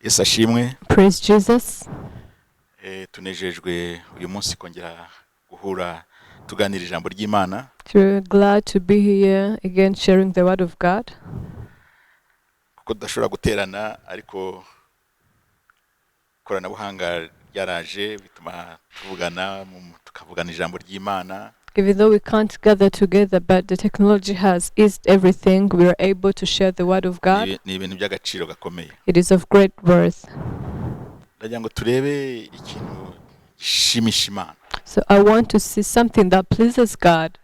Yesu ashimwe. Praise Jesus. Tunejejwe uyu munsi kongera guhura tuganira ijambo ry'Imana. We're glad to be here again sharing the word of God. Kuko tudashobora guterana ariko koranabuhanga ryaraje bituma tukavugana ijambo ry'Imana. Even though we can't gather together, but the technology has eased everything, we are able to share the word of God. Ni ibintu by'agaciro gakomeye. It is of great worth. Ndagira ngo turebe ikintu gishimisha Imana. So I want to see something that pleases God.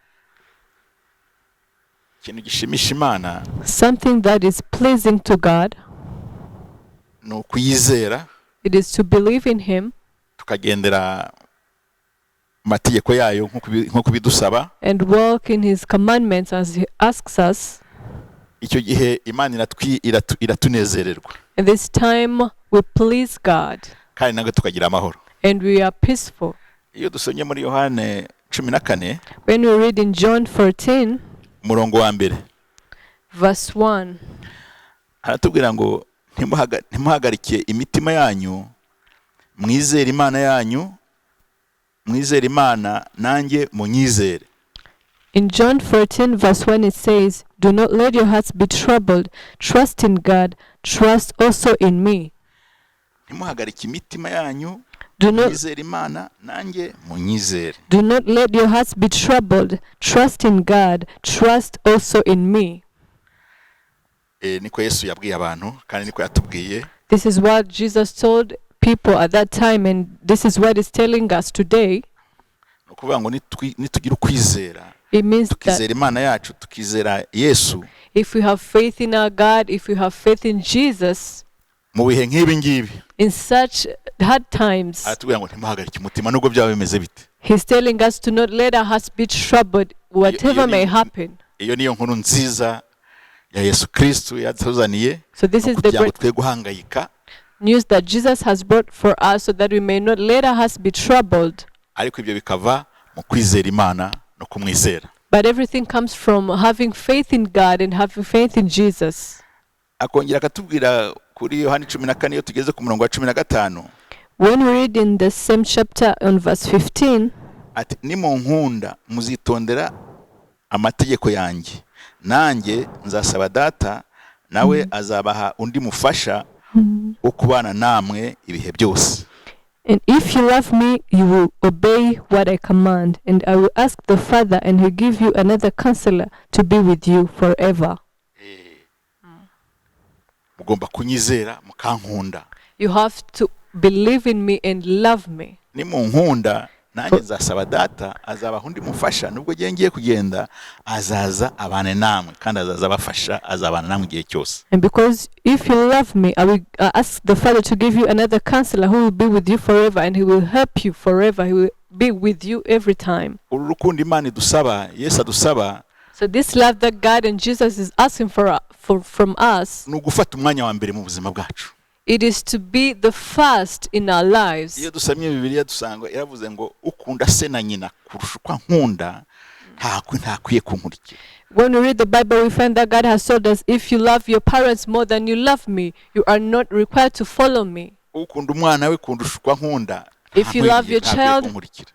Ikintu gishimisha Imana Something that is pleasing to God. ni ukuyizera. It is to believe in Him. Tukagendera mategeko yayo nkuko bidusaba. And walk in His commandments as He asks us. Icyo gihe Imana iratunezererwa. And this time we please God. Kandi nange tukagira amahoro. And we are peaceful. Iyo dusomye muri Yohane 14, when we read in John 14, umurongo wa mbere, verse 1, aratubwira ngo ntimuhagarike imitima yanyu, mwizere Imana yanyu, mwizere Imana nanjye munyizere. In John 14, verse 1, it says, "Do not let your hearts be troubled. Trust in God. Trust also in me." Ntimuhagarike imitima yanyu, Do not, mwizere Imana nanjye munyizere. do not let your hearts be troubled. Trust in God. Trust also in me. Niko Yesu yabwiye abantu kandi niko yatubwiye. This is what Jesus told people at that time, and this is what He's telling us today. Ukuvuga ngo nitugira ukwizera, It means tukizera that Imana yacu, tukizera Yesu, if we have faith in our God, if we have faith in Jesus, mu bihe nk'ibi ngibi, in such hard times, aratubwira ngo ntimuhagarike umutima nubwo byaba bimeze bite. He's telling us to not let our hearts be troubled, whatever may happen. Iyo niyo nkuru nziza ya Yesu Kristo yatuzaniye. So this is the kugira ngo great twe guhangayika, news that Jesus has brought for us, so that we may not let our hearts be troubled. ariko ibyo bikava mu kwizera Imana no kumwizera. But everything comes from having faith in God and having faith in Jesus. Akongera akatubwira kuri Yohana 14 iyo tugeze ku murongo wa 15, When we read in the same chapter on verse 15, ati nimunkunda muzitondera amategeko yanjye, nanjye nzasaba Data, nawe azabaha undi mufasha wo kubana namwe ibihe byose. "And if you love me, you will obey what I command, and I will ask the Father, and He'll give you another counselor to be with you forever." Mugomba kunyizera mukankunda. You have to believe in me and love me. Nimunkunda nanjye nzasaba Data, azabaha undi mufasha, nubwo ngiye kugenda azaza abane namwe kandi azaza abafasha, azabana namwe igihe cyose. And because if you love me, I will ask the Father to give you another counselor who will be with you forever, and He will help you forever. He will be with you every time. Uru rukundo Imana idusaba, Yesu adusaba, So this love that God and Jesus is asking from us, ni ugufata umwanya wa mbere mu buzima bwacu. it is to be the first in our lives. Iyo dusomye Bibiliya dusanga yaravuze ngo ukunda se na nyina kurusha uko nkunda ntakwiye kunkurikira. When we read the Bible, we find that God has told us, if you love your parents more than you love me, you are not required to follow me. Ukunda umwana we kundusha uko nkunda, If you love your child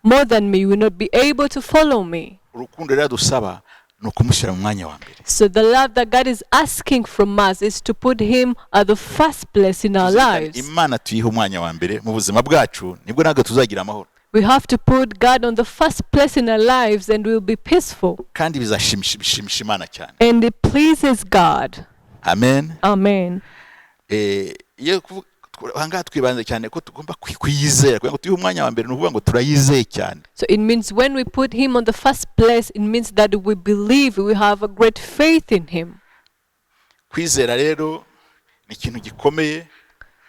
more than me, you will not be able to follow me. urukundo rero dusaba no kumushyira mu mwanya wa mbere. So the love that God is asking from us is to put Him at the first place in our lives. Imana tuyiha umwanya wa mbere mu buzima bwacu, nibwo ntabwo tuzagira amahoro. We have to put God on the first place in our lives, and we'll be peaceful. Kandi bizashimisha Imana cyane. And it pleases God. Amen. Amen. Iyo ahangaha twibanze cyane ko tugomba kwiyizera, kugira ngo tuyihe umwanya wa mbere, ni ukuvuga ngo turayizeye cyane. So it means when we put Him on the first place, it means that we believe, we have a great faith in Him. Kwizera rero ni ikintu gikomeye.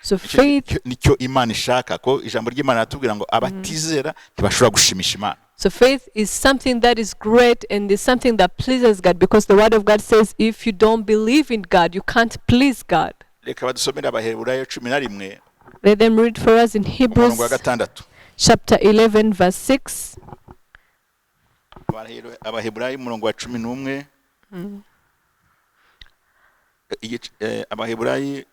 So faith, nicyo Imana ishaka, ko ijambo ry'Imana ratubwira ngo abatizera ntibashobora gushimisha Imana. so faith is something that is great, and is something that pleases God, because the Word of God says, if you don't believe in God, you can't please God. Reka badusomere Abaheburayo 11 Let them read for us in Hebrews umurongo wa 6. chapter 11, verse 6. Abaheburayo umurongo wa 11. Abaheburayo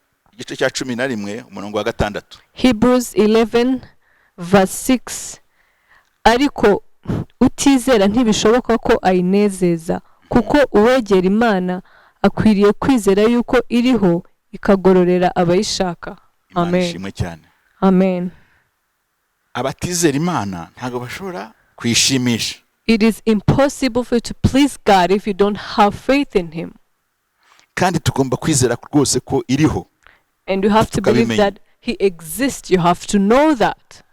igice cya 11 umurongo wa 6. Hebrews 11 verse 6. Ariko utizera ntibishoboka ko ayinezeza, kuko uwegera Imana akwiriye kwizera yuko iriho ikagororera abayishaka. Amen. Ishimwe cyane. Amen. Abatizera Imana ntago bashobora kwishimisha. It is impossible for you to please God if you don't have faith in Him. Kandi tugomba kwizera rwose ko iriho. And you have to believe that He exists. You have to know that.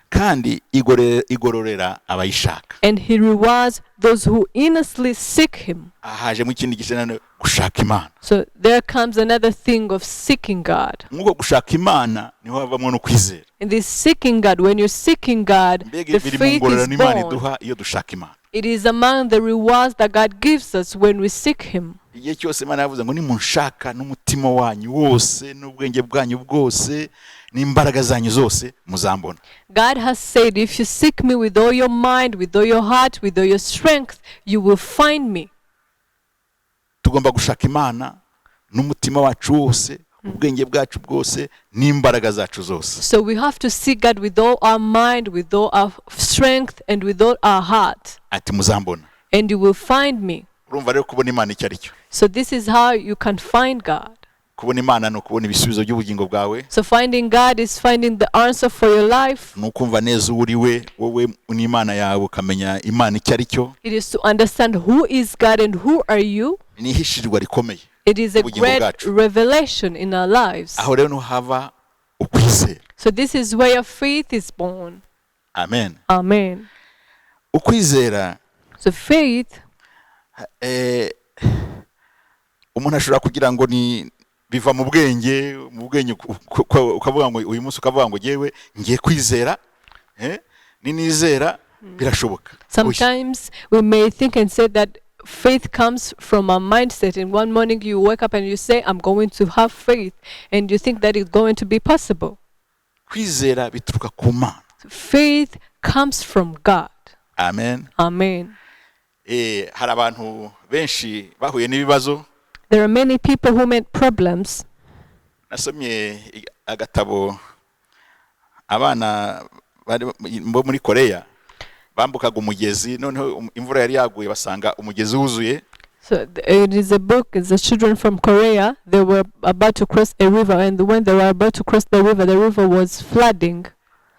Kandi igororera abayishaka. And He rewards those who earnestly seek Him. Ahaje mu kindi gice gushaka Imana. So there comes another thing of seeking God. Nk'uko gushaka Imana niho havamo no kwizera. In this seeking God, when you're seeking God, the faith is born. Iyo dushaka Imana. It is among the rewards that God gives us when we seek Him. Igihe cyose Imana yavuze ngo nimunshaka n'umutima wanyu wose n'ubwenge bwanyu bwose n'imbaraga zanyu zose muzambona. God has said, if you seek me with all your mind, with all your heart, with all your strength, you will find me. Tugomba gushaka Imana n'umutima wacu wose, ubwenge bwacu bwose n'imbaraga zacu zose. So we have to seek God with all our mind, with all our strength, and with all our heart. Ati muzambona. And you will find me. Urumva rero kubona Imana icyo aricyo. So this is how you can find God. Kubona Imana no kubona ibisubizo by'ubugingo bwawe. So finding God is finding the answer for your life. Nukumva neza uri wowe n'Imana yawe ukamenya Imana icyo aricyo. It is to understand who is God and who are you. Ni ihishirwa rikomeye. It is a great revelation in our lives. Aho rero no hava ukwizera. So this is where your faith is born. Amen. Amen. Ukwizera. So faith. Umuntu ashobora kugira ngo ni biva mu bwenge ukavuga ngo uyu munsi ukavuga ngo yewe ngiye kwizera ninizera birashoboka. Sometimes we may think and say that faith comes from our mindset, and one morning you wake up and you say, I'm going to have faith, and you think that it's going to be possible. Kwizera bituruka ku Mana. Faith comes from God. Amen. Amen. Hari abantu benshi bahuye n'ibibazo. There are many people who met problems. Nasomye agatabo abana bo muri Korea bambukaga umugezi noneho imvura yari yaguye basanga umugezi wuzuye. So it is a book. It's the children from Korea. They were about to cross a river, and when they were about to cross the river was flooding.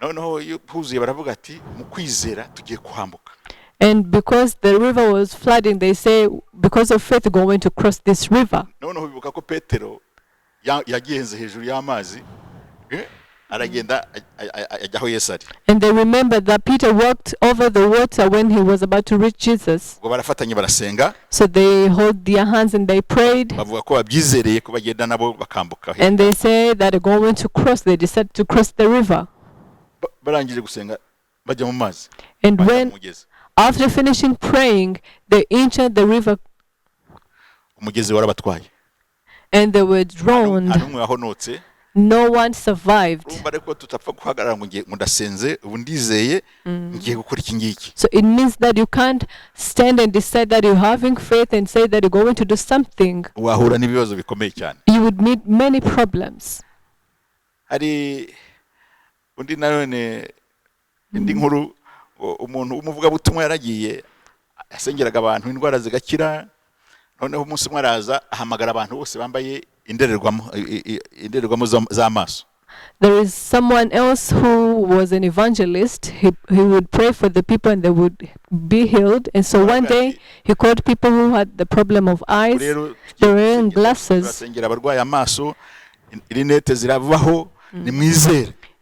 Noneho yuzuye baravuga ati mu kwizera tugiye kuhambuka. And because the river was flooding, they say, because of faith, going to cross this river. Noneho bibuka ko Petero yagenze hejuru y'amazi aragenda ajyaho Yesu ari. And they remember that Peter walked over the water when he was about to reach Jesus. Ngo barafatanye barasenga. So they hold their hands and they prayed. Bavuga ko babyizereye ko bagenda nabo bakambuka. And they say that they're going to cross. They decided to cross the river. Barangije gusenga bajya mu mazi. And when after finishing praying, they entered the river. Umugezi warabatwaye. And they were drowned. No one survived. So it means that you can't stand and decide that you're having faith and say that you're going to do something. You would meet many problems. Umuntu umuvugabutumwa yaragiye asengeraga abantu indwara zigakira noneho umunsi umwe araza ahamagara abantu bose bambaye indererwamo z'amaso. There is someone else who was an evangelist. He would pray for the people and they would be healed. And so one day he called people who had the problem of eyes. They were wearing glasses.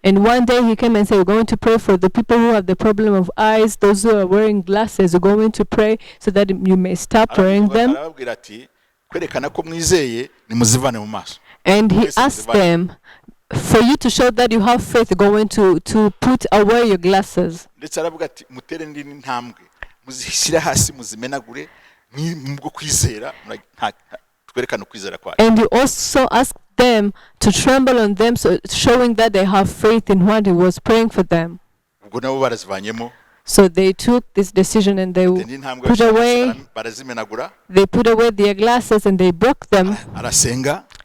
And one day he came and said, we're going to pray for the people who have the problem of eyes, those who are wearing glasses. We're going to pray so that you may stop wearing them. And he asked them, for you to show that you have faith, going to put away your glasses. And he also asked them to tremble on them, so showing that they have faith in what he was praying for them. So they took this decision and they put away their glasses and they broke them.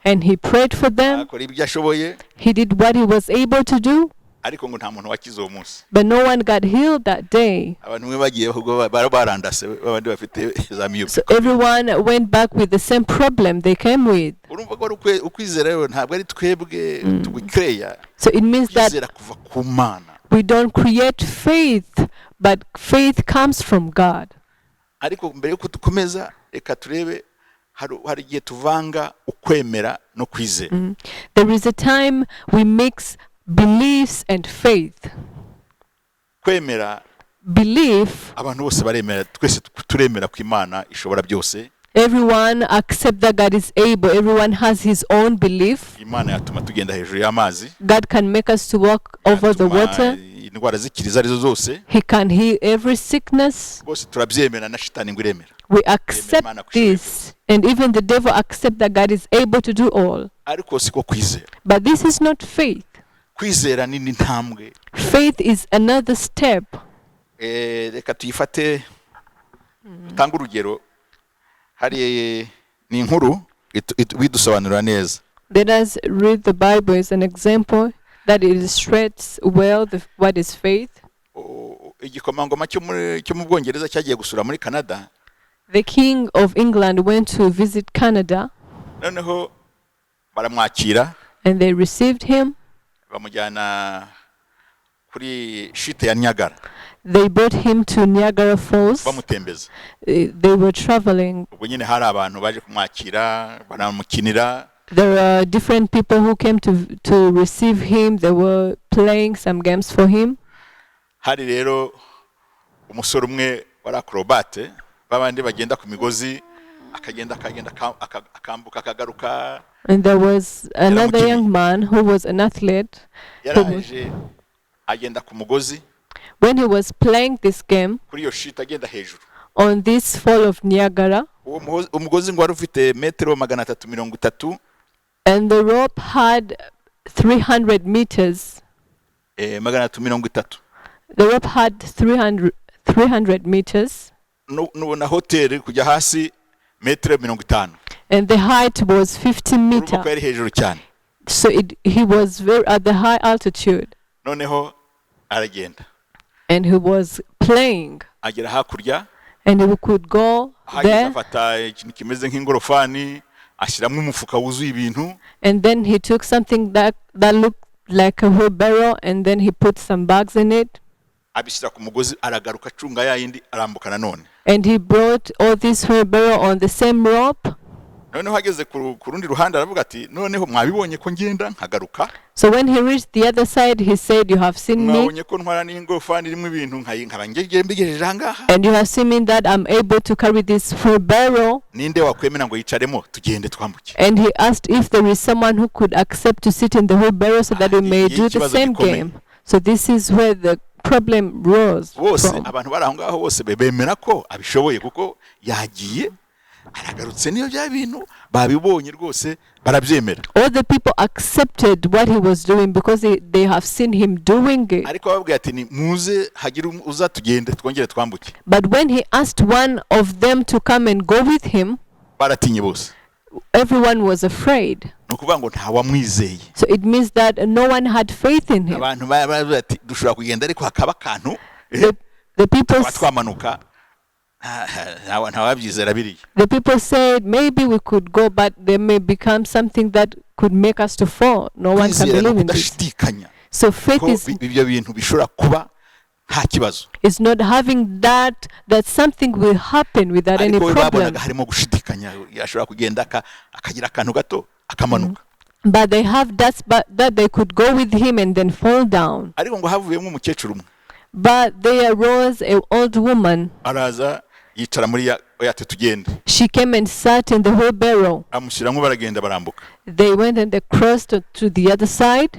and he prayed for them. akora ibyo ashoboye, He did what he was able to do, ariko ngo nta muntu wakize uwo munsi. but no one got healed that day. Abantu mwe bagiye ahubwo barandase, babandi bafite za miyupi. So everyone went back with the same problem they came with. Urumva ko ukwizera rero ntabwo ari twebwe tubikreya. So it means that Kwizera kuva ku Mana. we don't create faith, but faith comes from God. Ariko mbere yuko dukomeza reka turebe hari igihe tuvanga ukwemera no kwizera. There is a time we mix beliefs and faith. Kwemera, Belief, abantu bose baremera, twese turemera ko Imana ishobora byose. everyone accept that God is able. Everyone has his own belief. Imana yatuma tugenda hejuru y'amazi. God can make us to walk over the water. Indwara zikiriza arizo zose. He can heal every sickness. Bose turabyemera na shitani ngo iremera. We accept this, and even the devil accept that God is able to do all. Ariko siko kwizera. But this is not faith. Kwizera ni intambwe. Faith is another step. Reka tuyifate tanga urugero. Hari ni inkuru bidusobanurira neza. Let us read the Bible as an example that illustrates well what is faith. Igikomangoma cyo mu Bwongereza cyagiye gusura muri Canada. The King of England went to visit Canada. Noneho baramwakira. And they received him. Bamujyana kuri shite ya Niagara. They brought him to Niagara Falls. Bamutembeza. They were traveling. Ubwo nyine hari abantu baje kumwakira, banamukinira. There are different people who came to receive him. They were playing some games for him. Hari rero umusore umwe wari acrobate, babandi bagenda ku migozi, akagenda akambuka akagaruka. And there was another young man who was an athlete. Yaraje agenda ku mugozi. When he was playing this game kuri iyo shit agenda hejuru. On this fall of Niagara, umugozi ngo wari ufite metero 330. and the rope had 300 meters. 330. The rope had 300 meters. Na hotel kujya hasi metero 50. And the height was 50 meters. Yari hejuru cyane. So he was very at the high altitude. Noneho aragenda. And he was playing. Agera hakurya. And he could go there. Afata ikintu kimeze nk'ingorofani, ashyiramo umufuka wuzuye ibintu. And then he took something that looked like a wheelbarrow, and then he put some bags in it. Abishyira ku mugozi, aragaruka acunga yayindi, arambuka nanone. And he brought all this wheelbarrow on the same rope. Noneho ageze ku rundi ruhande aravuga ati noneho mwabibonye ko ngenda nkagaruka. So when he reached the other side, he said, you have seen me. Mwabonye ko ntwara n'ingorofani irimo ibintu nkaba ngiye mbigejeje ahangaha. And you have seen me that I'm able to carry this wheelbarrow. Ninde wakwemera ngo yicaremo tugende twambuke. And he asked if there is someone who could accept to sit in the wheelbarrow so that we may do the same game. So this is where the problem rose from. Abantu bari aho ngaho bose bemera ko abishoboye kuko yagiye aragarutse niyo bya bintu babibonye rwose barabyemera. All the people accepted what he was doing because they have seen him doing it. Ariko bababwiye ati ni muze hagira uza tugende twongere twambuke. But when he asked one of them to come and go with him, baratinye bose. Everyone was afraid. Nukuvuga ngo nta wamwizeye. So it means that no one had faith in him. Abantu baravuga ati dushobora kugenda ariko hakaba kantu. The people twamanuka. The people said maybe we could go, but there may become something that could make us to fall. No one can believe in this. So faith is not having that something will happen without any problem. But they have that they could go with him and then fall down. But there arose an old woman. She came and sat in the wheelbarrow. They went and they crossed to the other side.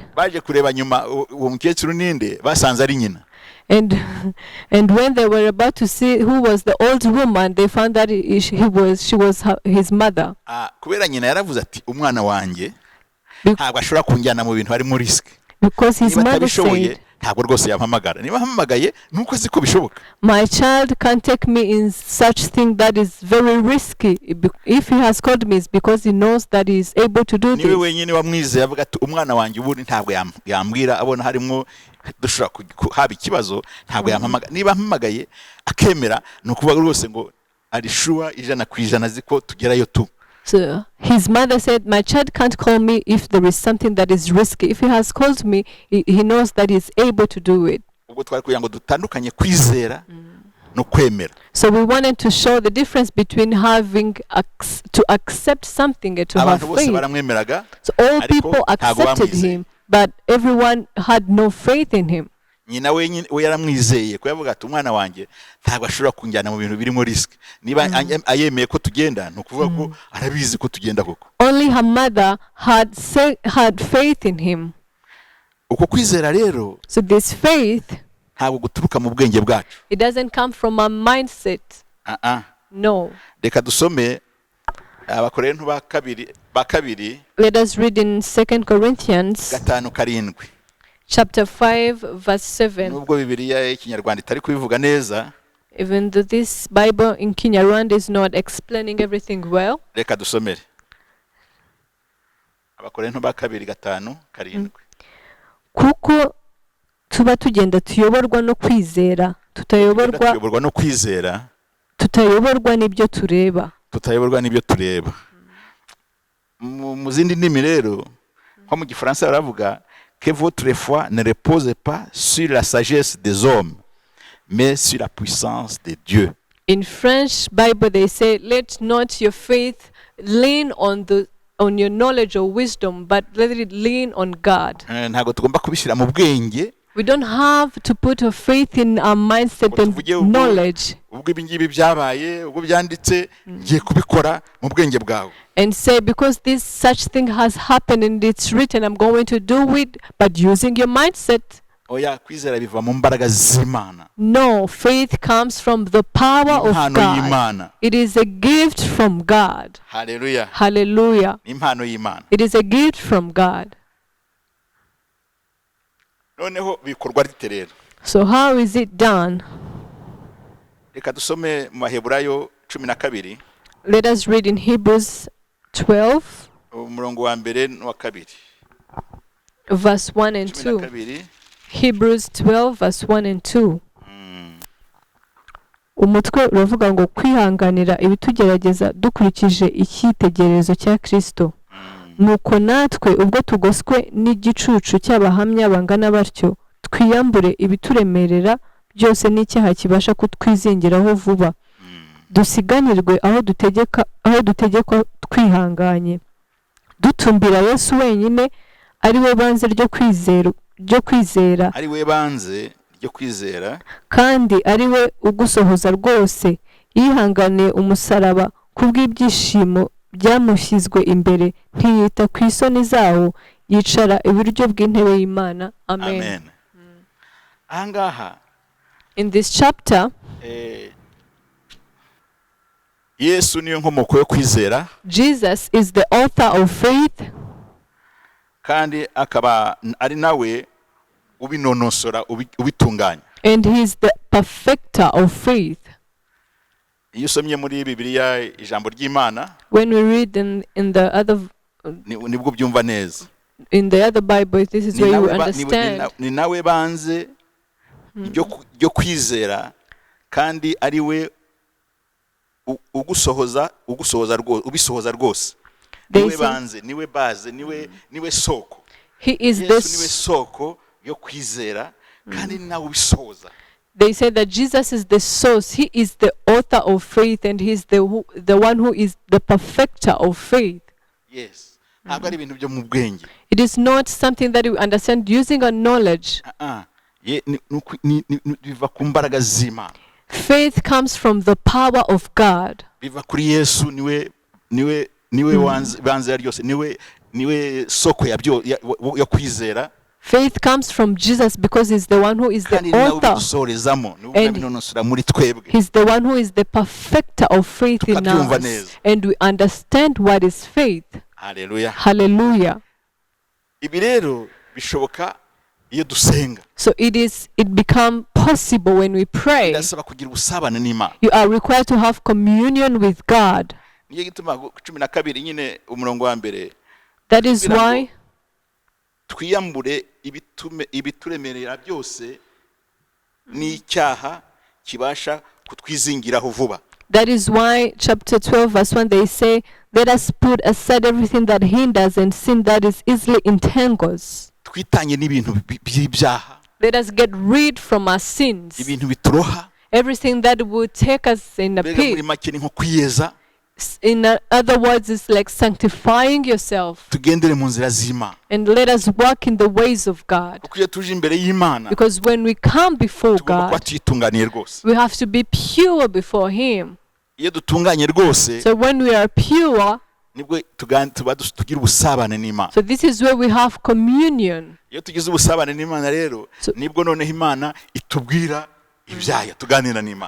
And when they were about to see who was the old woman, they found that she was his mother. Because his mother said ntabwo rwose yampamagara. Niba ampamagaye nuko azi ko bishoboka. My child can't take me in such thing that is very risky. If he has called me, it's because he knows that he is able to do Niwe this. wenyine wamwizeye avuga ati umwana wanjye ubu ntabwo yambwira abona harimo dushobora haba ikibazo ntabwo yampamagara. Niba ampamagaye akemera nukuvuga rwose ngo ari sure 100% ziko tugerayo tu. So his mother said, my child can't call me if there is something that is risky. If he has called me, he knows that he is able to do it. Ubwo twari kugira ngo dutandukanye kwizera no kwemera. So we wanted to show the difference between having to accept something and to have Abantu bose faith. baramwemeraga. So all ariko people ntago accepted bamwizeye. him, but everyone had no faith in him. Nyina we yaramwizeye ko yavuga ati umwana wanjye ntabwo ashobora kunjyana mu bintu birimo risk. Niba ayemeye ko tugenda nukuvuga ko arabizi ko tugenda koko. Only her mother had faith in him. Uko kwizera rero So this faith, ntabwo guturuka mu bwenge bwacu. it doesn't come from our mindset. No. Reka dusome Abakorinto ba kabiri Let us read in 2 Corinthians 5:7. chapter 5 verse 7. Nubwo Bibiliya y'Ikinyarwanda itari kubivuga neza, Even though this Bible in Kinyarwanda is not explaining everything well, reka dusomere. Abakorinto ba kabiri 5:7. kuko tuba tugenda tuyoborwa no kwizera, Tuyoborwa no kwizera, tutayoborwa n'ibyo tureba. tutayoborwa n'ibyo tureba. Mu zindi ndimi rero nko mu Gifaransa baravuga que votre foi ne repose pas sur la sagesse des hommes mais sur la puissance de Dieu. In French Bible they say, let not your faith lean on your knowledge or wisdom, but let it lean on God. Ntago tugomba kubishyira mu bwenge. We don't have to put our faith in our mindset and knowledge ubwo ibingibi byabaye ubwo byanditse ngiye kubikora mu bwenge bwawe. and say, because this such thing has happened and it's written, I'm going to do it, but using your mindset. Oya, kwizera biva mu mbaraga z'Imana. No, faith comes from the power of Impano God. y'Imana. It is a gift from God. Hallelujah. Hallelujah. Impano y'Imana. It is a gift from God. Noneho bikorwa rite rero? So how is it done? Reka dusome mu Baheburayo 12. Let us read in Hebrews 12, umurongo wa mbere n'uwa kabiri. verse 1 and 2. 12. Hebrews 12, verse 1 and 2. Umutwe uravuga ngo kwihanganira ibitugerageza dukurikije icyitegererezo cya Kristo. Nuko natwe ubwo tugoswe n'igicucu cy'abahamya bangana batyo, twiyambure ibituremerera byose n'icyaha kibasha kutwizingiraho vuba. Dusiganirwe aho dutegekwa twihanganye. Dutumbira Yesu wenyine ari we banze ryo kwizera. Ari we banze ryo kwizera. Kandi ari we ugusohoza rwose, yihanganiye umusaraba kubw'ibyishimo byamushyizwe imbere, ntiyita ku isoni zawo, yicara iburyo bw'intebe y'Imana. Amen. Amen. Ahangaha In this chapter, Yesu niyo nkomoko yo kwizera, Jesus is the author of faith, kandi akaba ari nawe ubinonosora ubitunganya. and he is the perfecter of faith. Iyo usomye muri Bibiliya ijambo ry'Imana, When we read in the other nibwo byumva neza. Bible, this is where you understand. Ni nawe banze ryo kwizera, kandi ari we ubisohoza rwose. Niwe banze, niwe baze, niwe soko. He is Yesu niwe this. soko yo kwizera, kandi ni nawe ubisohoza. They say that Jesus is the source. He is the author of faith, and he's the one who is the perfecter of faith. Yes. Ntabwo ari ibintu byo mu bwenge. It is not something that we understand using our knowledge. Biva ku mbaraga z'Imana. Faith comes from the power of God. Biva kuri Yesu, niwe banze ryose, niwe soko yo kwizera. Faith comes from Jesus because he's the one who is the author. And he's the one who is the perfecter of faith in us. And we understand what is faith. Hallelujah. Hallelujah. Ibi rero bishoboka iyo dusenga So it become possible when we pray. birasaba kugira ubusabane n'Imana. You are required to have communion with God. Niyo gituma 12 nyine umurongo wa mbere That is why twiyambure ibituremerera byose n'icyaha kibasha kutwizingiraho vuba. That is why chapter 12 verse 1 they say, let us put aside everything that hinders and sin that is easily entangles. Twitanye n'ibintu by'ibyaha. Let us get rid from our sins. Ibintu bituroha. Everything that would take us in a pit. Nko kwiyeza. In other words, it's like sanctifying yourself. Tugendere mu nzira z'Imana. And let us walk in the ways of God. Because when we come before God, we have to be pure before Him. So when we are pure, so this is where we have communion.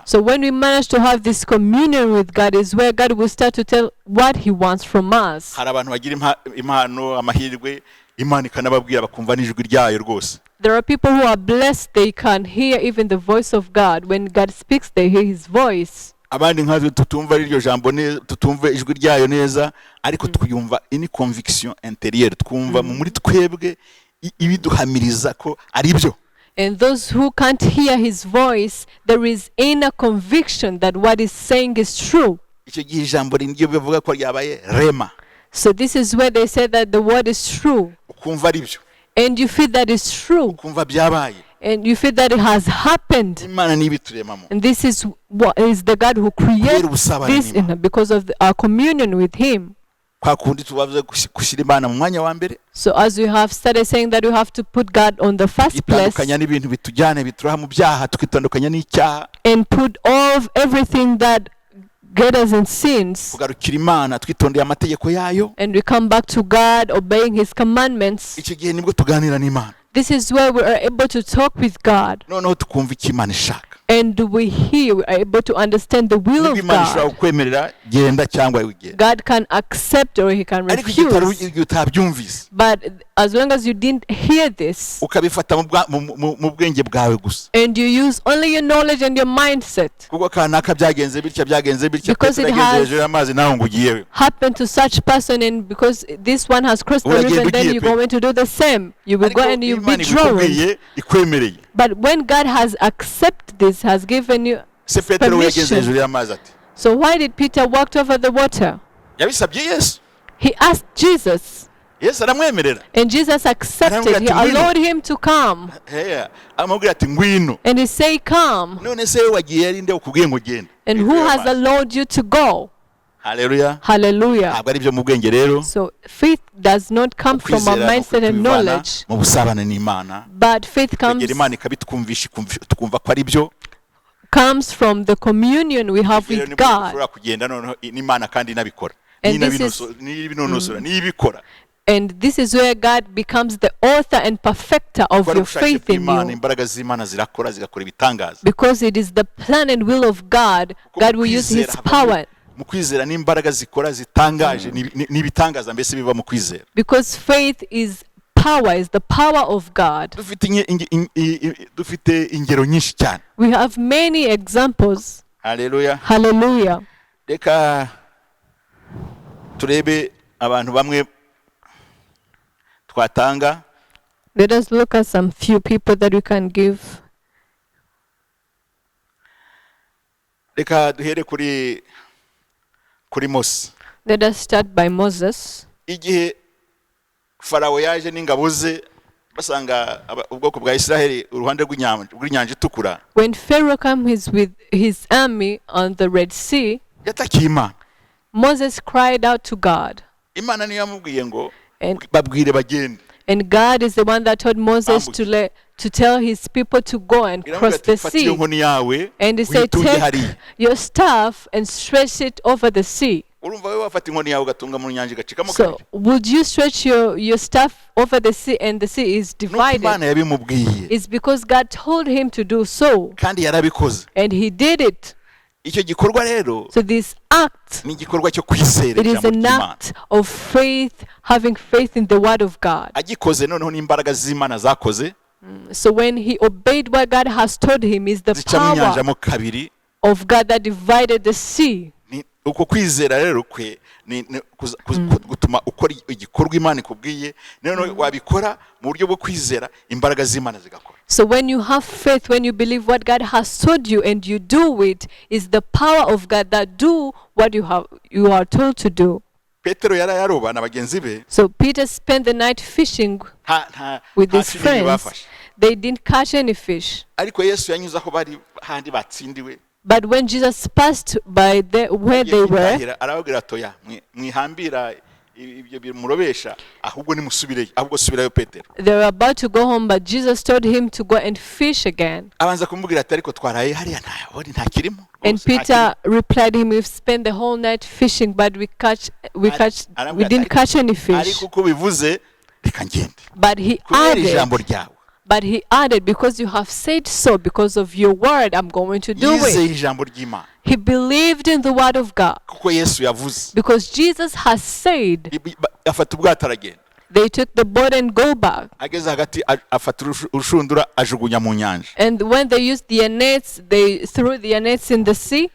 So when we manage to have this communion with God is where God will start to tell what He wants from us. There are people who are blessed, they can hear even the voice of God. When God speaks, they hear His voice. Abandi nk'azo tutumva iryo jambo tutumva ijwi ryayo neza ariko twiyumva ini conviction intérieure twumva muri twebwe ibiduhamiriza ko ari byo. And those who can't hear His voice, there is inner conviction that what He's saying is true. Icyo gihe ijambo ringiye bivuga ko ryabaye rema. So this is where they say that the word is true. Ukumva ari byo. And you feel that it's true. Ukumva byabaye. And you feel that it has happened. And this is what is the God who created this because of our communion with Him. So as we have started saying that we have to put God on the first place and put all of everything that get us in sins, and we come back to God obeying His commandments. This is where we are able to talk with God. And we are able to understand the will of God. God can accept or He can refuse. But as long as you didn't hear this, and you use only your knowledge and your mindset, because it has happened to such person, and because this one has crossed the river, and then you're going to do the same. You will go and you'll be drawn. But when God has accepted this, has given you permission. So why did Peter walk over the water? He asked Jesus. And Jesus accepted. He allowed him to come. And He said, come. And who has allowed you to go? Hallelujah. Hallelujah. So faith does not come from our mindset and knowledge, but faith comes from the communion we have with God. And this is where God becomes the author and perfecter of your faith in you. Because it is the plan and will of God, God will use His power. Because faith is power, is the power of God. We have many examples. Hallelujah. Hallelujah. Reka turebe abantu bamwe twatanga. Let us look at some few people that we can give. Reka duhere kuri Mose. Let us start by Moses. Igihe Farawo yaje n'ingabo ze basanga ubwoko bwa Israeli uruhande rw'inyanja itukura. When Pharaoh comes with his army on the Red Sea, yatakiye Imana. Moses cried out to God. Imana niyo yamubwiye ngo babwire bagende. And God is the one that told Moses to tell his people to go and cross the sea. And He said, take your staff and stretch it over the sea. So would you stretch your staff over the sea and the sea is divided? It's because God told him to do so. And he did it. So this act, it is an act of faith, having faith in the word of God. So when he obeyed what God has told him is the zica mu nyanja power mo kabiri. of God that divided the sea. Uko kwizera rero kwe gutuma ukora igikorwa Imana ikubwiye, none wabikora mu buryo bwo kwizera, imbaraga z'Imana zigakora. So when you have faith, when you believe what God has told you and you do it, is the power of God that do what you are told to do. Petero yarayaroba na bagenzi be. So Peter spent the night fishing with his friends. They didn't catch any fish. Ariko Yesu yanyuze aho bari handi batsindiwe. But when Jesus passed by where they were, arababwira atoya mwihambira ibyo bimurobesha ahubwo nimusubire ahubwo subirayo Petero. They were about to go home, but Jesus told him to go and fish again. Abanza kumubwira ati ariko twaraye hariya nta kirimo. And Peter replied him, we've spent the whole night fishing, but we didn't catch any fish. Ariko ko bivuze reka ngende. But he added, because you have said so, because of your word, I'm going to do it. He believed in the word of God. Because Jesus has said, they took the boat and go back. And when they used their nets, they threw their nets in the sea.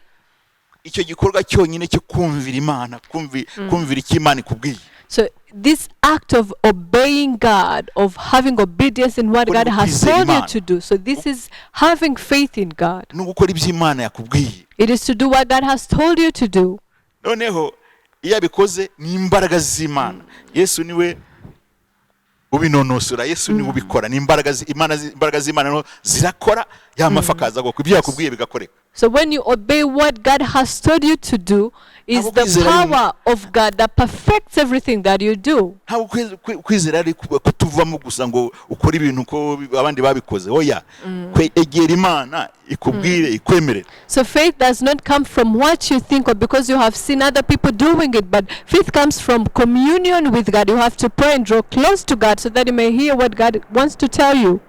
So this act of obeying God, of having obedience in what God has told you to do, so this is having faith in God. It is to do what God has told you to do. Yesu niwe ubinonosora, Yesu niwe ubikora, ni imbaraga z'Imana zirakora yamafakaza ngo ibyo yakubwiye bigakoreka. So when you obey what God has told you to do, is the power of God that perfects everything that you do. Kwizera ari kutuvamo gusa ngo ukora ibintu ko abandi babikoze. Oya, kwegera Imana ikubwire ikwemerera. So faith does not come from what you think or because you have seen other people doing it, but faith comes from communion with God. You have to pray and draw close to God so that you may hear what God wants to tell you.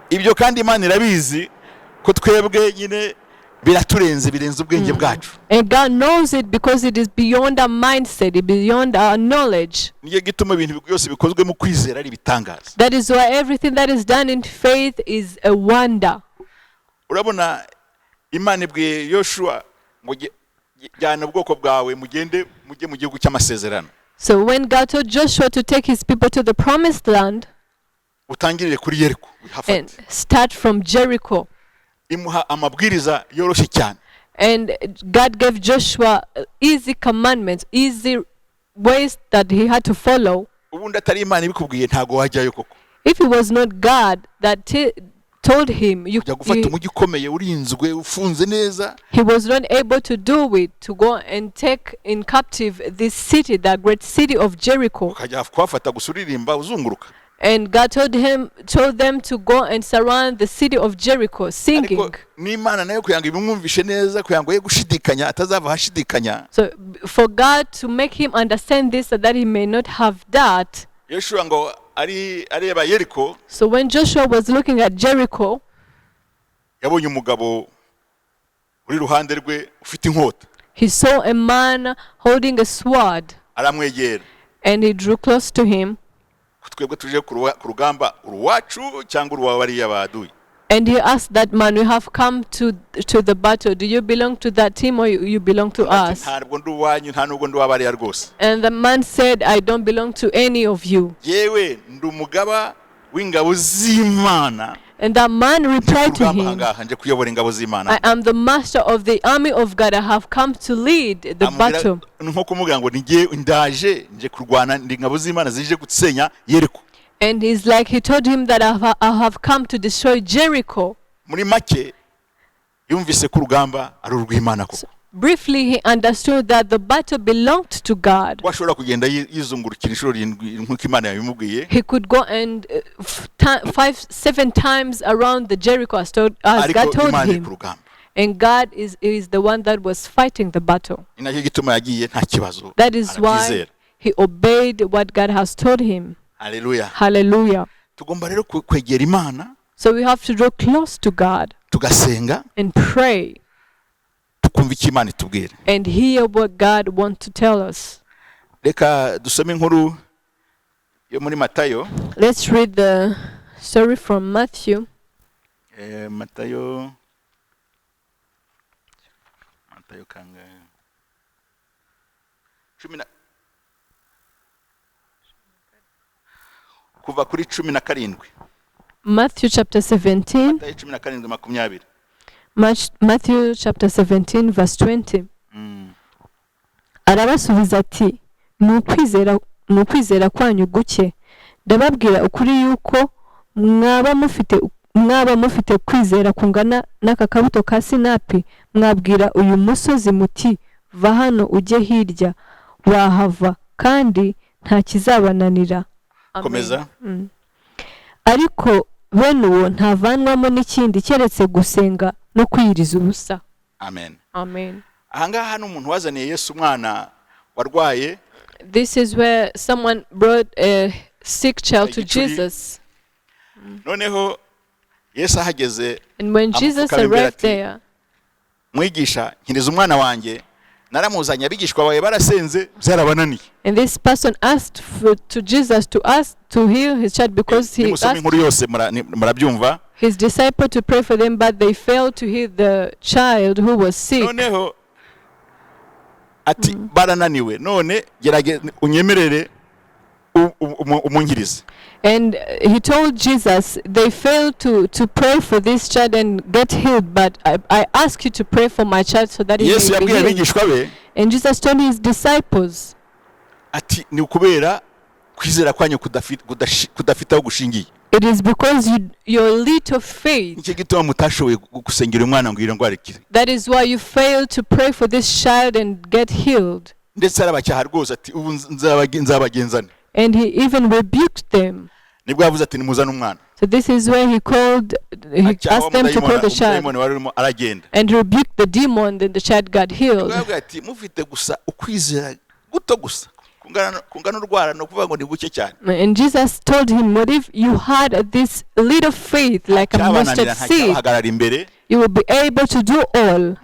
Ibyo kandi Imana irabizi ko twebwe nyine biraturenze birenze ubwenge bwacu. And God knows it because it is beyond our mindset, beyond our knowledge. Niyo gituma ibintu byose bikozwe mu kwizera ari bitangaza. That is why everything that is done in faith is a wonder. Urabona Imana ibwiye Yoshua ngo jyana ubwoko bwawe mujye mu gihugu cy'amasezerano. So when God told Joshua to take his people to the promised land, utangirire kuri Yeriko, and start from Jericho. Imuha amabwiriza yoroshye cyane. And God gave Joshua easy commandments, easy ways that he had to follow. Ubundi atari Imana ibikubwiye ntago wajyayo koko. If it was not God that told him, he was not able to do it, to go and take in captive this city, that great city of Jericho. And God told them to go and surround the city of Jericho, singing. So for God to make him understand this, so that he may not have that. So when Joshua was looking at Jericho, he saw a man holding a sword, and he drew close to him. And he asked that man, we have come to the battle. Do you belong to that team or you belong to us? And the man said, I don't belong to any of you. And that man replied to him, I am the master of the army of God. I have come to lead the battle. And he's like, he told him that I have come to destroy Jericho. So, briefly, he understood that the battle belonged to God. He could go and 7 times around the Jericho as God told him. And God is the one that was fighting the battle. That is why he obeyed what God has told him. Hallelujah. Hallelujah. So we have to draw close to God and pray and hear what God wants to tell us. yo muri Matayo. Let's read the story from Matthew. Matayo kanga kuva kuri 17. Matthew chapter 17. Matayo 17:20. Matthew chapter 17 verse 20. Arabasubiza ati, ni ukwizera kwanyu guke. Ndababwira ukuri yuko mwaba mufite kwizera kungana n'aka kabuto ka sinapi, mwabwira uyu musozi muti va hano ujye hirya, wahava kandi nta kizabananira. Komeza. Ariko bene uwo ntavanwamo n'ikindi keretse gusenga no kwiyiriza ubusa. Amen. Amen. Ahangaha hano umuntu wazaniye Yesu umwana warwaye. This is where someone brought a sick child to Jesus. Noneho Yesu ahageze, and when Jesus arrived there, mwigisha nkiriza umwana wanjye, naramuzanye abigishwa bawe barasenze byarabananiye. And this person asked to Jesus to heal his child because he asked his disciple to pray for them, but they failed to heal the child who was sick. Noneho ati barananiwe, none gerageza unyemerere umunkirize. And he told Jesus they failed to pray for this child and get healed, but I ask you to pray for my child so that he may be healed. And Jesus told his disciples, ati ni ukubera kwizera kwanyu kudafite aho gushingiye. It is because your little faith. Nicyo gituma mutashoboye gusengera umwana ngo yirangwarikire. That is why you failed to pray for this child and get healed. Ndetse arabacyaha rwose ati ubu nzabagenzana. And he even rebuked them. Nibwo yavuze ati nimuzane umwana. So this is where he asked them to call the child. And rebuked the demon, then the child got healed. Ati mufite gusa ukwizera guto gusa. And Jesus told him, what if you had this little faith like a mustard seed? You will be able to do all.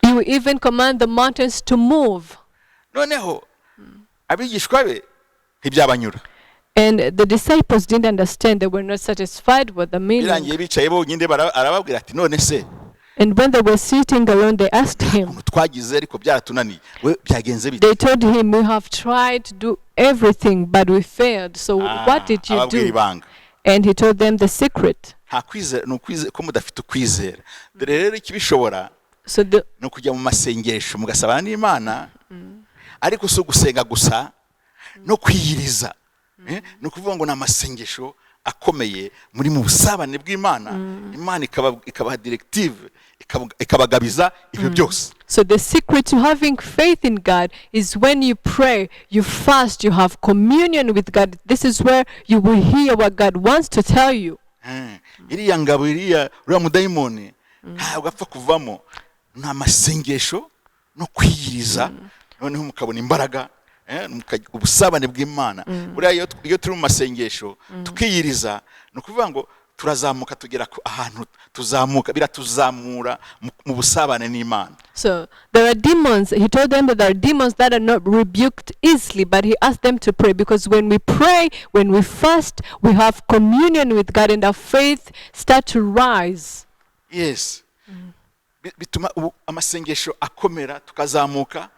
You will even command the mountains to move. And the disciples didn't understand. They were not satisfied with the meaning. And when they were sitting alone, they asked him. They told him, we have tried to do everything, but we failed. So what did you do? And he told them the secret. So akomeye muri mu busabane bw'Imana, Imana ikabaha directive ikabagabiza ibyo byose. So the secret to having faith in God is when you pray, you fast, you have communion with God. This is where you will hear what God wants to tell you. Iriya ngabo uriya mudayimoni ntabwo apfa kuvamo nta masengesho no kwiyiriza, noneho mukabona imbaraga ubusabane bw'Imana. Buriya iyo turi mu masengesho tukiyiriza, no kuvuga ngo turazamuka tugera ahantu tuzamuka, biratuzamura mu busabane n'Imana. So there are demons. He told them that there are demons that are not rebuked easily, but he asked them to pray, because when we pray, when we fast, we have communion with God and our faith start to rise. Yes. Bituma amasengesho akomera, tukazamuka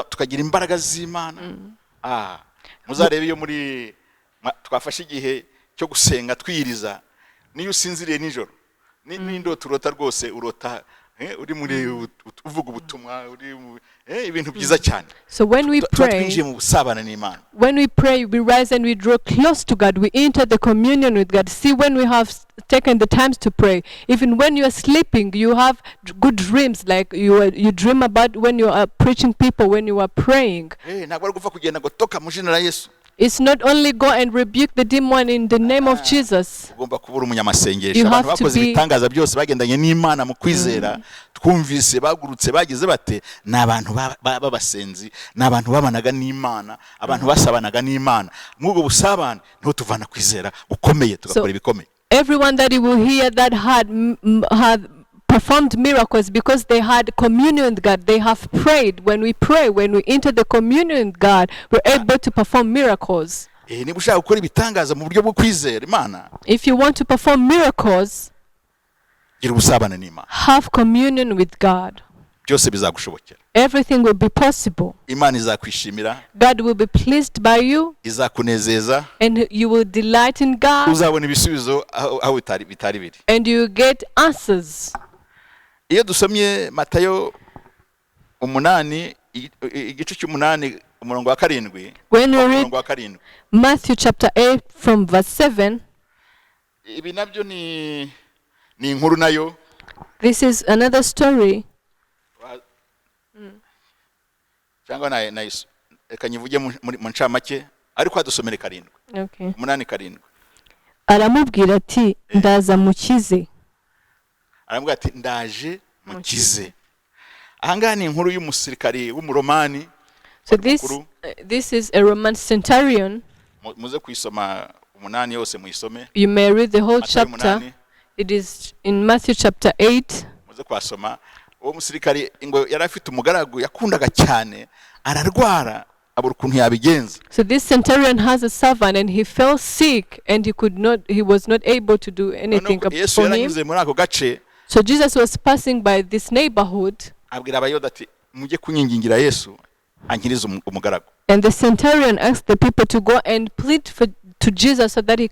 tukagira imbaraga z'Imana. Muzarebe iyo muri twafashe igihe cyo gusenga twiyiriza, niyo usinziriye nijoro n'indoto urota rwose, urota uri muri uvuga ubutumwa, uri ibintu byiza cyane. So when we pray, we rise and we draw close to God. We enter the communion with God. See, when we have taken the times to pray, even when you are sleeping, you have good dreams, like you dream about when you are preaching people, when you are praying. It's not only go and rebuke the demon in the name of Jesus. You have to be. Twumvise bagurutse bagize bate nabantu babasenzi, nabantu babanaga n'Imana, abantu basabanaga n'Imana. Mwugo busabana nto tuvana kwizera ukomeye tugakora ibikomeye. Everyone that you will hear that had performed miracles because they had communion with God. They have prayed. When we pray, when we enter the communion with God, we're able to perform miracles. niba ushaka gukora ibitangaza mu buryo bwo kwizera Imana, If you want to perform miracles, gira ubusabane n'Imana, have communion with God. byose bizagushobokera. Everything will be possible. Imana izakwishimira, God will be pleased by you, izakunezeza, and you will delight in God, uzabona ibisubizo aho bitari biri. and you get answers. Iyo dusomye Matayo 8 igice cy'umunani umurongo wa 7, When we read umurongo wa 7, Matthew chapter 8 from verse 7, ibi nabyo ni inkuru nayo. this is another story. Cyangwa reka nyivuge mu ncamake ariko hadusomere 7. Okay. 8:7. Aramubwira ati ndaza mukize. Aramubwira ati ndaje mukize. Ahangaha ni inkuru y'umusirikari w'umuromani. So this is a Roman centurion. Muze kuyisoma 8 yose muyisome. You may read the whole Matayo chapter. 8, It is in Matthew chapter 8. muze kwasoma. Uwo musirikari ngo yari afite umugaragu yakundaga cyane, ararwara abura ukuntu yabigenza. So this centurion has a servant and he fell sick and he was not able to do anything Yesu for him. yaranyuze muri ako gace, So Jesus was passing by this neighborhood, abwira abayuda ati mujye kunyingingira Yesu ankirize umugaragu. and the centurion asked the people to go and plead to Jesus so that he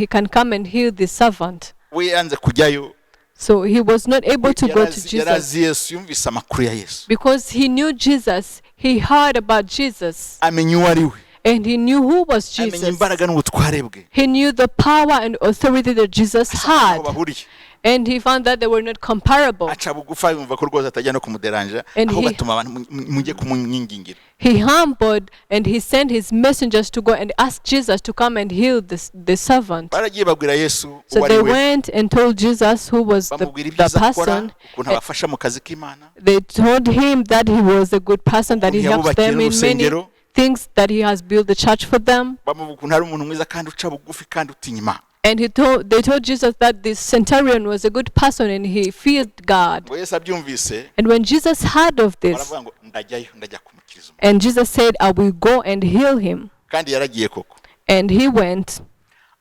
can come and heal the servant. We yanze kujyayo. So he was not able to go to Jesus Yarazi Yesu, yumvise amakuru ya Yesu, because he knew Jesus. He heard about Jesus amenya uwo ari we, and he knew who was amenya Jesus. imbaraga n'ubutware bwe. He knew the power and authority that Jesus Asa nkaho had, bahuriye. and he found that they were not comparable. Aca bugufa yumva ko rwose atajya no kumuderanja, And aho he- batuma abantu mujye kumwingingira. He humbled and he sent his messengers to go and ask Jesus to come and heal the servant. Baragiye babwira Yesu So uwo they ari we, went and told Jesus who was the bamubwira ibyiza akora, person. ukuntu abafasha mu kazi k'Imana, They told him that he was a good person, that he ukuntu helps them in many urusengero, things, that he has built the church for them. bamuvuga ukuntu ari umuntu mwiza kandi uca bugufi kandi utinya Imana. And they told Jesus that this centurion was a good person and he feared God. Ngo Yesu abyumvise, And when Jesus heard of this, baravuga ngo ndajya kumukiriza. and Jesus said, I will go and heal him. Kandi yaragiye koko. And he went.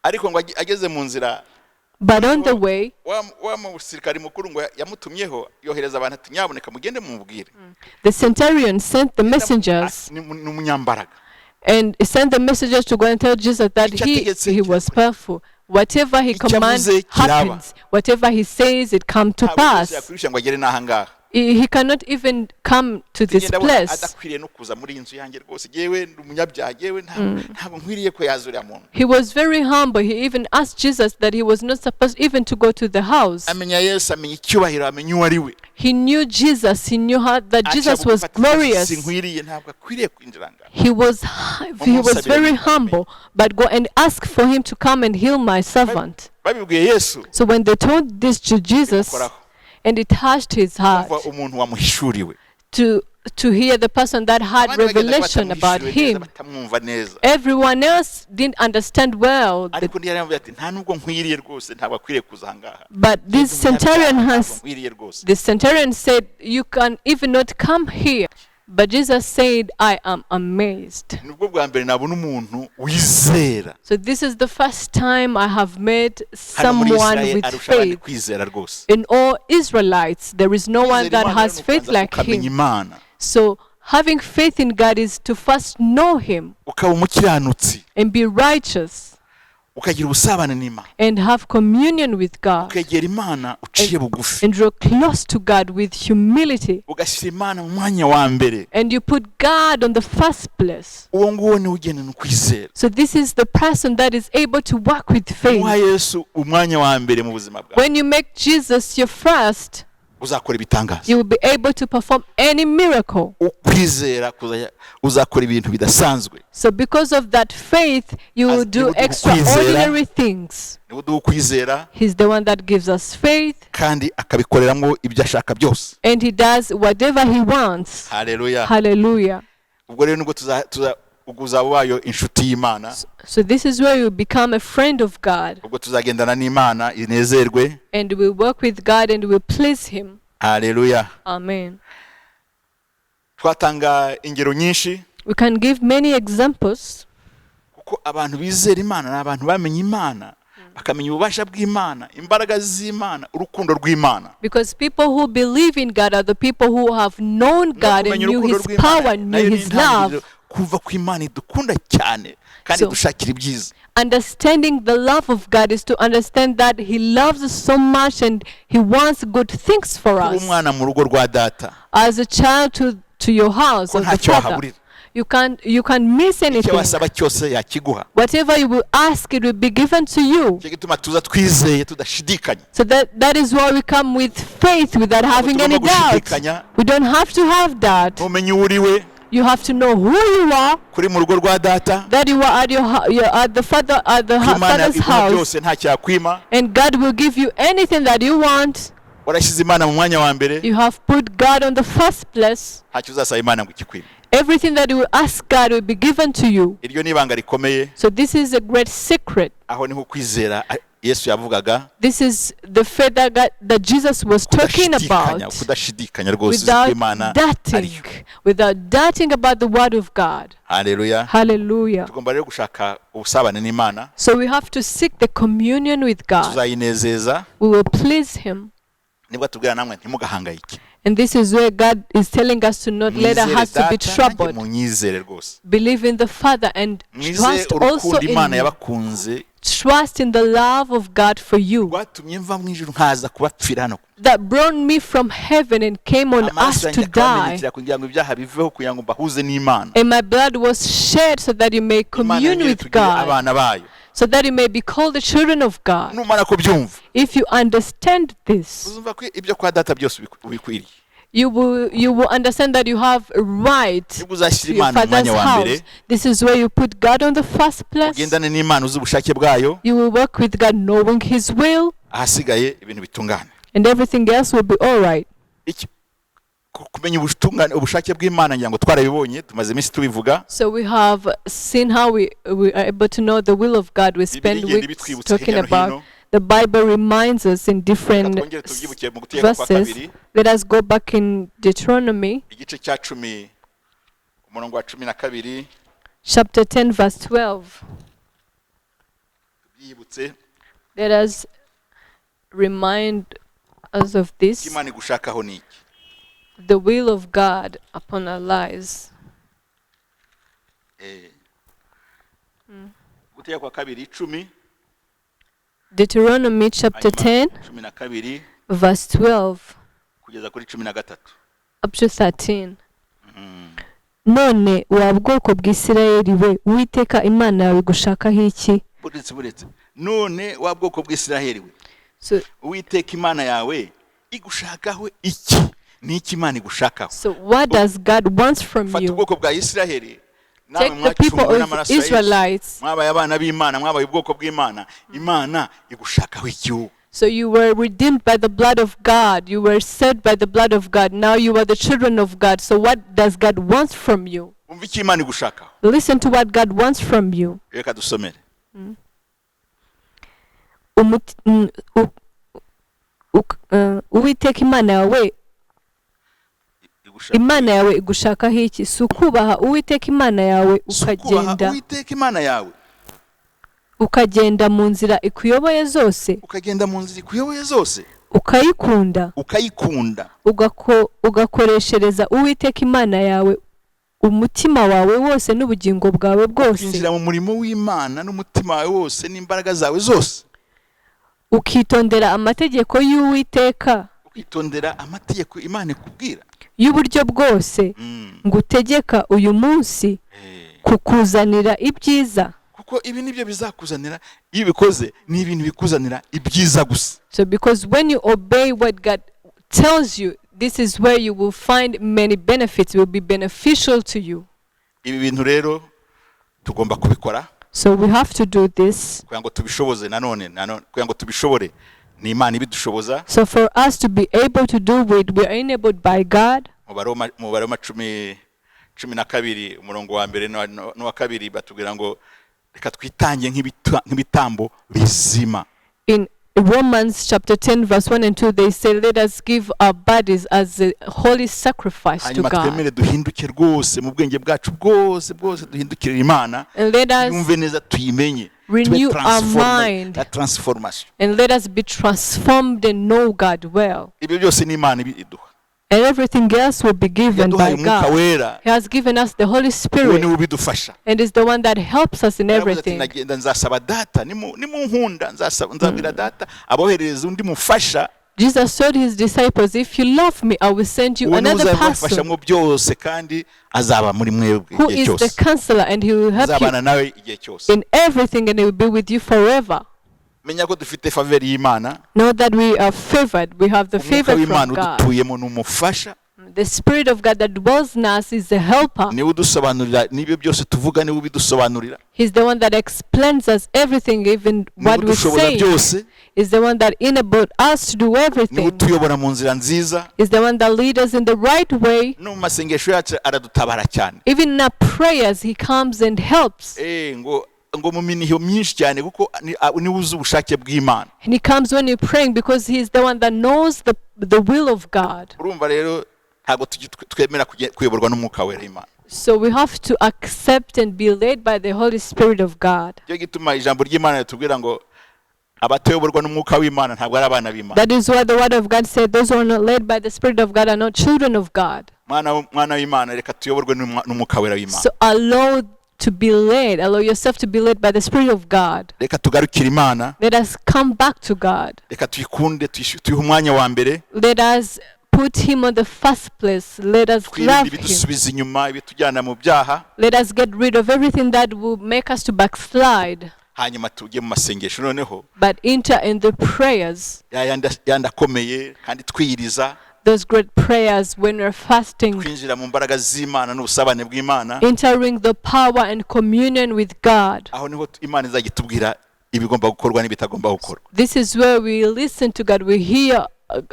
Ariko ngo ageze mu nzira, But on the way, wa musirikari mukuru ngo yamutumyeho, yohereza abantu ati nyaboneka mugende mumubwire. the centurion sent the messengers Ni umunyambaraga. and sent the messengers to go and tell Jesus that he was powerful. Whatever he commands happens. Whatever he says, it comes to pass. Yakwirisha ngo agere n'aha ngaha. He cannot even come to this place. Adakwiriye no kuza muri inzu yanjye rwose. Jewe ndi umunyabyaha, jewe ntabwo nkwiriye ko yazura muntu. He was very humble. He even asked Jesus that he was not supposed even to go to the house. Amenya Yesu, amenya icyubahiro, amenya uwo ari we. He knew Jesus. He knew that Jesus was glorious. Sinkwiriye, ntabwo akwiriye kwinjira ngaha. He was very humble, but go and ask for him to come and heal my servant. Babibwiye Yesu, So when they told this to Jesus, and it touched his heart umva umuntu wamuhishuriwe. to hear the person that had Abandi bagenda revelation about batamuhishuriwe neza, him. batamwumva neza. Everyone else didn't understand well. Ariko undi yaramubwiye ati nta nubwo nkwiriye rwose, ntabwo akwiriye kuza aha ngaha. But this centurion Nkwiriye rwose. the centurion said, you can even not come here. But Jesus said, I am amazed. Nubwo bwa mbere nabona umuntu wizera. So this is the first time I have met Hano muri someone Israel with arusha abandi faith. kwizera rwose. In all Israelites, there is no one Kwizera that Imana has rero faith ukaza like ukamenya him. Imana, So having faith in God is to first know him ukaba umukiranutsi, and be righteous ukagira ubusabane n'Imana, and have communion with God ukegera Imana uciye bugufi, and draw close to God with humility. ugashyira Imana mu mwanya wa mbere. And you put God on the first place. Uwo nguwo niwe ugendana ukwizera. So this is the person that is able to work with Uha faith. Yesu umwanya wa mbere mu buzima bwawe, When you make Jesus your first, uzakora ibitangaza. you will be able to perform any miracle. Ukwizera uzakora ibintu bidasanzwe. So because of that faith, you will do extraordinary things. Niwe uduha ukwizera He's the one that gives us faith, kandi akabikoreramo ibyo ashaka byose. and he does whatever he wants. Haleluya. Hallelujah. Ubwo rero nubwo uguza wayo inshuti y'Imana. So this is where you become a friend of God. Ubwo tuzagendana n'Imana inezerwe. And we work with God and we please him. Hallelujah. Amen. Twatanga ingero nyinshi. We can give many examples. Kuko abantu bizera Imana n'abantu bamenye Imana bakamenya ububasha bw'Imana, imbaraga z'Imana, urukundo rw'Imana. Because people who believe in God are the people who have known God and knew his power, knew his love. Kuva ku Imana idukunda cyane kandi dushakira ibyiza. Understanding the love of God is to understand that he loves us so much and he wants good things for us. Umwana mu rugo rwa data. As a child to your house or the father. You can't miss anything. Whatever you will ask, it will be given to you. So that is why we come with faith without having any doubt. We don't have to have that. You have to know who you are. That you are at the Father's house. And God will give you anything that you want. You have put God on the first place. Everything that you ask God will be given to you. So this is a great secret. This is the faith that Jesus was talking about. Without doubting about the word of God. Hallelujah. Hallelujah. So we have to seek the communion with God. We will please him. And this is where God is telling us to not let our hearts to be troubled. Believe in the Father and trust also in me. Trust in the love of God for you. That brought me from heaven and came on us to die. And my blood was shed so that you may commune with God. So that you may be called the children of God. If you understand this, you will understand that you have a right to your Father's house. This is where you put God on the first place. You will work with God knowing his will. And everything else will be all right. So we have seen how we are able to know the will of God. We spend weeks talking about. The Bible reminds us in different verses. Let us go back in Deuteronomy chapter 10 verse 12. Let us remind us of this. The will of God upon our lives. Deuteronomy chapter 10 verse 12 up to 13. None wa bwoko bw'Isirayeli we Uwiteka Imana yawe gushakaho iki? None wa bwoko bw'Isirayeli we Uwiteka Imana yawe igushakaho iki? So what does God wants from you? Take the people of Israelites. So you were redeemed by the blood of God. You were saved by the blood of God. Now you are the children of God. So what does God want from you? Listen to what God wants from you. Uwiteka Imana yawe Imana yawe igushakaho iki? Si ukubaha Uwiteka Imana yawe ukagenda mu nzira ikuyoboye zose, ukayikunda, ugakoreshereza Uwiteka Imana yawe umutima wawe wose n'ubugingo bwawe bwose, mu murimo w'Imana n'umutima wawe wose n'imbaraga zawe zose, ukitondera amategeko y'Uwiteka, ukitondera amategeko Imana ikubwira y'uburyo bwose ngutegeka uyu munsi kukuzanira ibyiza. Kuko ibi nibyo bizakuzanira, iyo bikoze ni ibintu bikuzanira ibyiza gusa. So because when you obey what God tells you, this is where you will find many benefits, will be beneficial to you. Ibi bintu rero tugomba kubikora. So we have to do this. Kugira ngo tubishoboze nanone kugira ngo tubishobore ni Imana ibidushoboza. So for us to be able to do it, we are enabled by God. Mu Baroma 12 umurongo wa mbere n'uwa kabiri batubwira ngo reka twitange nk'ibitambo bizima. In Romans chapter 10 verse 1 and 2 they say, let us give our bodies as a holy sacrifice to hanyuma God. twemere duhinduke rwose mu bwenge bwacu bwose duhindukire Imana, And let us yumve neza tuyimenye, renew our mind. la transformation. And let us be transformed and know God well. Ibyo byose ni Imana ibiduha. And everything else will be given by God. He has given us the Holy Spirit. And is the one that helps us in everything. Jesus told his disciples, if you love me, I will send you another person who is the counselor, and he will help you in everything, and he will be with you forever. Know that we are favored. We have the favor from God. The Spirit of God that dwells in us is the helper. He's the one that explains us everything, even what we say. He's the one that enables us to do everything. He's the one that leads us in the right way. Even in our prayers, he comes and helps. And he comes when you're praying because he is the one that knows the will of God. So we have to accept and be led by the Holy Spirit of God. That is why the word of God said those who are not led by the Spirit of God are not children of God. So allow yourself to be led by the Spirit of God. Let us come back to God. Let us put him on the first place. Let us love him. Let us get rid of everything that will make us to backslide. But enter in the prayers. Those great prayers when we're fasting, entering the power and communion with God. This is where we listen to God. We hear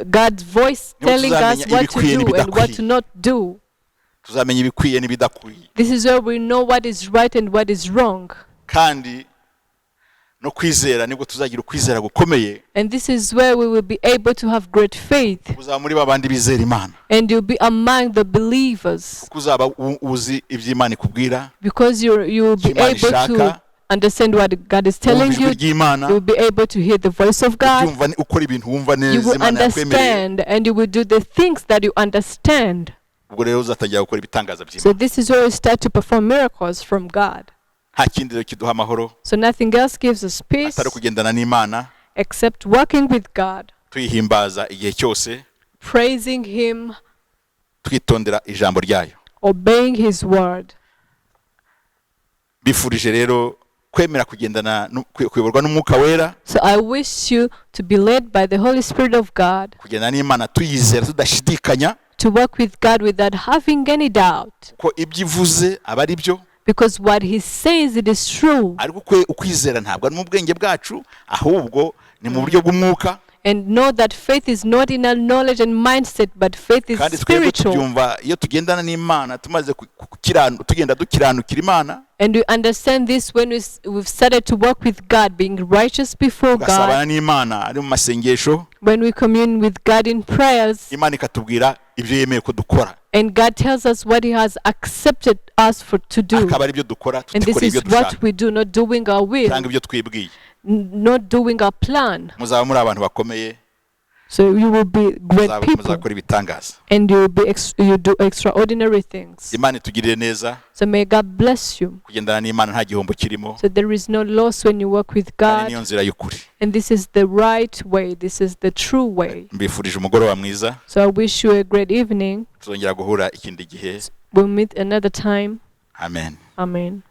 God's voice telling us what to do and what to not do. This is where we know what is right and what is wrong. And this is where we will be able to have great faith. And you'll be among the believers. Because you will be able to understand what God is telling you. You will be able to hear the voice of God. You will understand and you will do the things that you understand. So this is where we start to perform miracles from God. So nothing else gives us peace except walking with God, praising him, obeying his word. So I wish you to be led by the Holy Spirit of God, to walk with God without having any doubt. Because what he says, it is true. And know that faith is not in our knowledge and mindset, but faith is spiritual. And we understand this when we've started to walk with God, being righteous before God. When we commune with God in prayers, and God tells us what he has accepted us to do. And this is what we do, not doing our will, not doing our plan. So you will be great people, and you do extraordinary things. So may God bless you. So there is no loss when you walk with God, and this is the right way, this is the true way. So I wish you a great evening. We'll meet another time. Amen. Amen.